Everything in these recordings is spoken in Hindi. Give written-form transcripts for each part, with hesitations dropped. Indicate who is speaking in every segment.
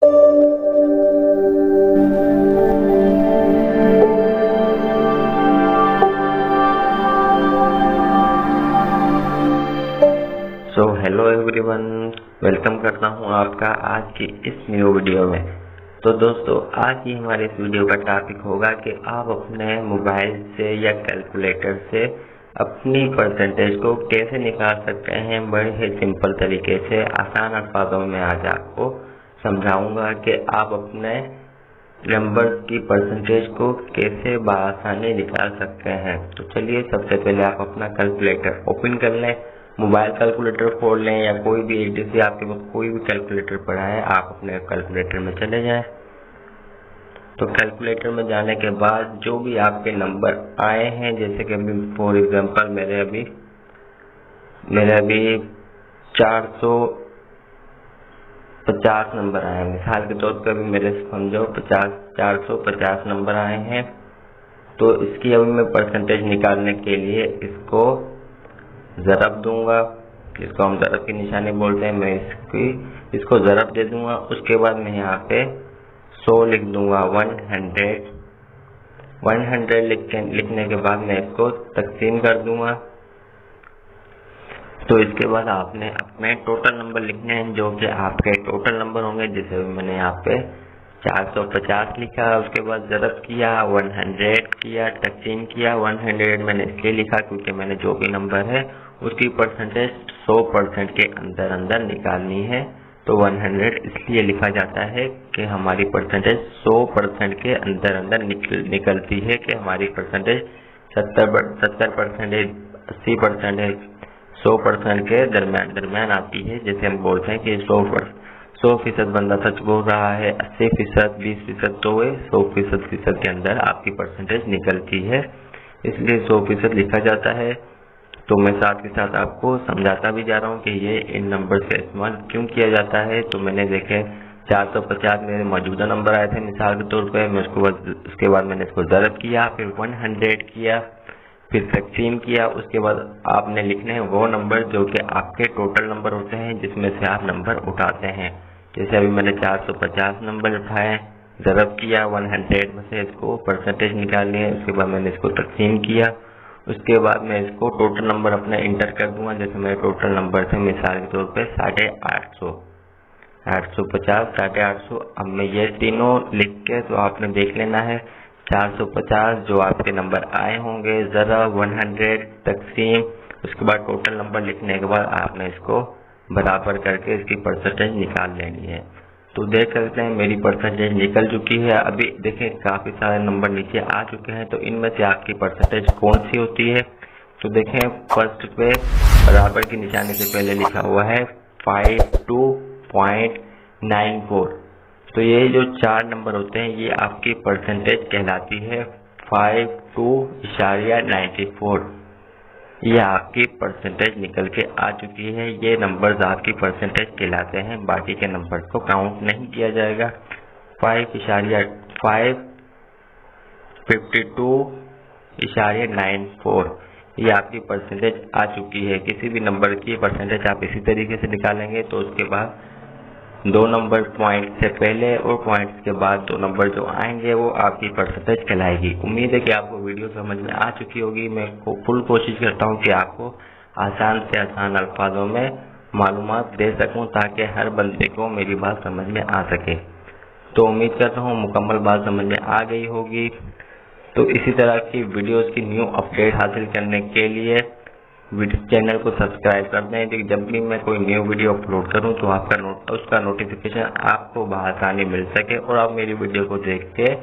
Speaker 1: सो हेलो एवरीवन, वेलकम करता हूँ आपका आज की इस न्यू वीडियो में। तो दोस्तों, आज की हमारे इस वीडियो का टॉपिक होगा कि आप अपने मोबाइल से या कैलकुलेटर से अपनी परसेंटेज को कैसे निकाल सकते हैं। बड़े ही सिंपल तरीके से आसान अल्फाजों में आज आपको समझाऊंगा कि आप अपने नंबर की परसेंटेज को कैसे बआसानी निकाल सकते हैं। तो चलिए, सबसे पहले आप अपना कैलकुलेटर ओपन कर लें, मोबाइल कैलकुलेटर खोल लें या कोई भी जैसे आपके पास कोई भी कैलकुलेटर पड़ा है, आप अपने कैलकुलेटर में चले जाएं। तो कैलकुलेटर में जाने के बाद जो भी आपके नंबर आए हैं, जैसे कि अभी फॉर एग्जांपल मेरे अभी 450 नंबर आए हैं। मिसाल के तौर पर अभी मेरे समझो 450 नंबर आए हैं। तो इसकी अभी मैं परसेंटेज निकालने के लिए इसको ज़रब दूंगा, जिसको हम ज़रब की निशानी बोलते हैं। मैं इसको ज़रब दे दूंगा। उसके बाद मैं यहाँ पे 100 लिख दूंगा। 100 लिखने के बाद मैं इसको तकसीम कर दूंगा। तो इसके बाद आपने अपने टोटल नंबर लिखने हैं, जो कि आपके टोटल नंबर होंगे। जैसे मैंने यहाँ पे 450 लिखा, उसके बाद ज़रब किया, 100 किया, तकसीम किया। 100 मैंने इसलिए लिखा क्योंकि मैंने जो भी नंबर है उसकी परसेंटेज 100% के अंदर अंदर निकालनी है। तो 100 इसलिए लिखा जाता है कि हमारी परसेंटेज 100% के अंदर अंदर निकलती है, कि हमारी परसेंटेज 70%, 80%, 100% के दरम्यान आती है। जैसे हम बोलते हैं कि 100% बंदा सच बोल रहा है, 80%, 20%, तो वे 100% के अंदर आपकी परसेंटेज निकलती है, इसलिए 100% लिखा जाता है। तो मैं साथ के साथ आपको समझाता भी जा रहा हूँ कि ये इन नंबर का इस्तेमाल क्यों किया जाता है। तो मैंने देखे 450 मेरे मौजूदा नंबर आए थे मिसाल के तौर पर। मैं उसके बाद मैंने इसको ज़रब किया, फिर 100 किया, फिर तकसीम किया। उसके बाद आपने लिखने हैं वो नंबर जो कि आपके टोटल नंबर होते हैं, जिसमें से आप नंबर उठाते हैं। जैसे अभी मैंने 450 नंबर उठाए, ज़रब किया 100 में से इसको परसेंटेज निकालनी है। उसके बाद मैंने इसको तकसीम किया। उसके बाद मैं इसको टोटल नंबर अपना इंटर कर दूंगा। जैसे मेरे टोटल नंबर थे मिसाल के तौर पे 850, 850, 850। अब मैं ये तीनों लिख के तो आपने देख लेना है 450 जो आपके नंबर आए होंगे, ज़रब 100 तकसीम, उसके बाद टोटल नंबर लिखने के बाद आपने इसको बराबर करके इसकी परसेंटेज निकाल लेनी है। तो देख सकते हैं मेरी परसेंटेज निकल चुकी है। अभी देखें काफ़ी सारे नंबर नीचे आ चुके हैं। तो इनमें से आपकी परसेंटेज कौन सी होती है? तो देखें फर्स्ट पे बराबर की निशानी से पहले लिखा हुआ है 52.94। तो ये जो 4 नंबर होते हैं ये आपकी परसेंटेज कहलाती है। 52.94 ये आपकी परसेंटेज निकल के आ चुकी है। ये नंबर्स आपकी परसेंटेज कहलाते हैं, बाकी के नंबर्स को काउंट नहीं किया जाएगा। 5.52.94 ये आपकी परसेंटेज आ चुकी है। किसी भी नंबर की परसेंटेज आप इसी तरीके से निकालेंगे। तो उसके बाद 2 नंबर पॉइंट से पहले और पॉइंट्स के बाद 2 नंबर जो आएंगे वो आपकी परसेंटेज कहलाएगी। उम्मीद है कि आपको वीडियो समझ में आ चुकी होगी। मैं फुल कोशिश करता हूँ कि आपको आसान से आसान अल्फाजों में मालूमात दे सकूँ, ताकि हर बंदे को मेरी बात समझ में आ सके। तो उम्मीद करता हूँ मुकम्मल बात समझ में आ गई होगी। तो इसी तरह की वीडियोज़ की न्यू अपडेट हासिल करने के लिए चैनल को सब्सक्राइब कर दें, कि जब भी मैं कोई न्यू वीडियो अपलोड करूं तो उसका नोटिफिकेशन आपको बआसानी मिल सके और आप मेरी वीडियो को देख के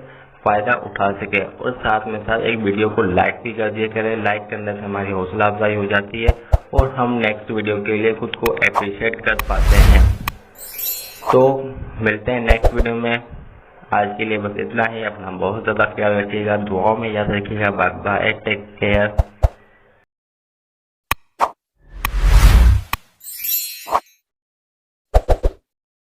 Speaker 1: फ़ायदा उठा सके। और साथ में साथ एक वीडियो को लाइक भी कर दिया करें। लाइक करने से हमारी हौसला अफजाई हो जाती है और हम नेक्स्ट वीडियो के लिए खुद को अप्रिशिएट कर पाते हैं। तो मिलते हैं नेक्स्ट वीडियो में। आज के लिए बस इतना ही। अपना बहुत ज़्यादा ख्याल रखिएगा, दुआओं में याद रखिएगा। Bye bye, take care.